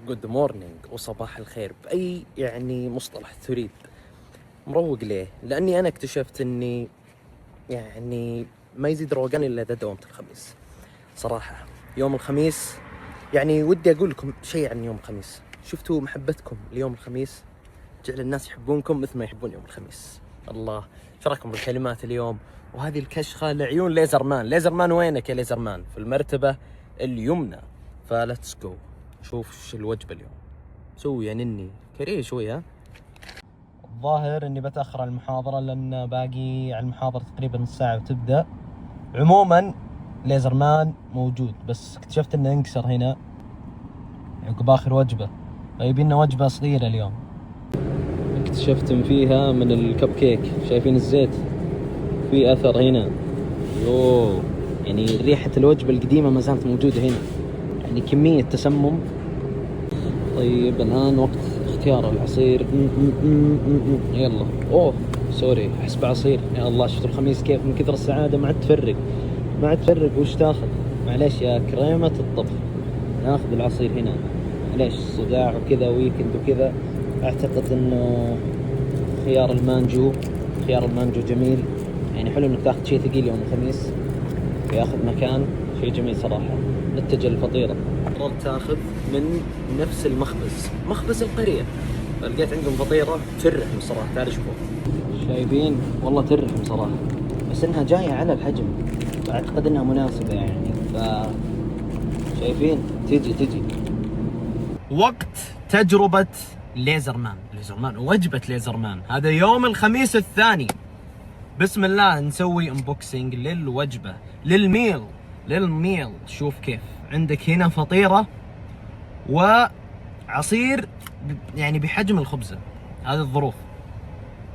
جود مورنينج وصباح الخير بأي مصطلح تريد. مروق ليه؟ لأني أنا اكتشفت أني ما يزيد روقان إلا إذا دومت الخميس. صراحة يوم الخميس ودي أقول لكم شيء عن يوم الخميس. شفتوا محبتكم ليوم الخميس جعل الناس يحبونكم مثل ما يحبون يوم الخميس. الله، ايش رايكم بالكلمات اليوم؟ وهذه الكشخة لعيون ليزرمان وينك يا ليزرمان؟ في المرتبة اليمنى. فلتس جو شوف ايش الوجبة اليوم. سوي نني كريه شوي. ها الظاهر اني بتأخر على المحاضرة لان باقي على المحاضرة تقريبا نص ساعة وتبدأ. عموما ليزرمان موجود، بس اكتشفت انه انكسر هنا عقب اخر وجبة، فيبينا وجبة صغيرة اليوم. اكتشفت فيها من الكب كيك، شايفين الزيت في اثر هنا. يوه، ريحة الوجبة القديمة ما زالت موجودة هنا، كمية تسمم. طيب الآن وقت اختيار العصير. يلا. اوه سوري، احسب عصير. يا الله، شفت الخميس كيف من كثر السعادة ما عاد تفرق وش تاخذ. معليش يا كريمة الطبخ، ناخذ العصير هنا. معليش صداع وكذا ويكند وكذا. اعتقد انه خيار المانجو جميل، حلو انك تاخذ شيء ثقيل يوم الخميس ياخذ مكان شيء جميل صراحة. نتجه للفطيرة. قررت تاخذ من نفس مخبز القرية، فلقيت عندهم فطيرة ترحم صراحة. تعال شوفوا، شايفين والله ترحم صراحة، بس انها جاية على الحجم، فاعتقد انها مناسبة شايفين تجي وقت تجربة ليزرمان وجبة ليزرمان. هذا يوم الخميس الثاني. بسم الله، نسوي انبوكسينج للوجبة للميل. شوف كيف عندك هنا فطيرة وعصير بحجم الخبزة. هذه الظروف.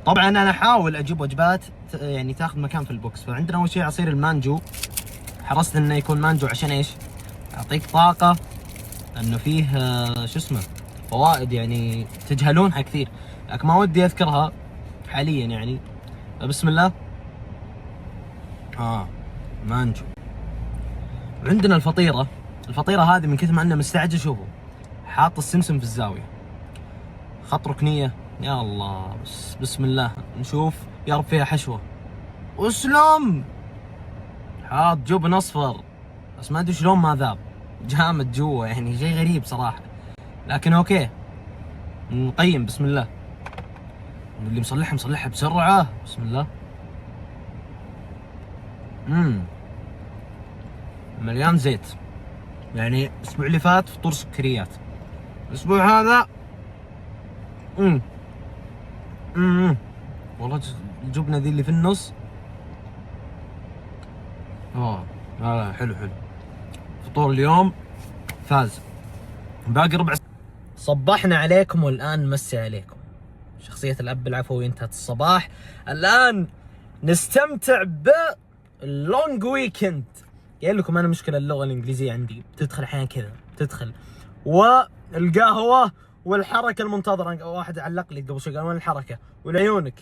طبعا انا احاول اجيب وجبات تاخذ مكان في البوكس. فعندنا اول شيء عصير المانجو، حرصت انه يكون مانجو عشان ايش؟ يعطيك طاقة، انه فيه فوائد تجهلونها كثير، لكن ما ودي اذكرها حاليا بسم الله. مانجو. عندنا الفطيرة هذه من كثر ما انه مستعجل، شوفوا حاط السمسم في الزاوية، خط ركنية. يا الله، بسم الله نشوف يا رب فيها حشوة. اسلم، حاط جبن اصفر، بس ما ادري شلون ما ذاب، جامد جوا شيء غريب صراحة، لكن اوكي نقيم. بسم الله. اللي مصلحها بسرعة. بسم الله. مليان زيت، الاسبوع اللي فات فطور سكريات، الاسبوع هذا والله الجبنة ذي اللي في النص. حلو. فطور اليوم فاز. باقي ربع. صبحنا عليكم والآن نمسي عليكم. شخصية الأب العفوي انتهت الصباح. الآن نستمتع باللونج ويكند. قايل لكم أنا مشكلة اللغة الإنجليزية عندي تدخل أحيانا كذا، والقهوة والحركة المنتظرة. واحد علق لي قبل شوي قال وين الحركة؟ ولعيونك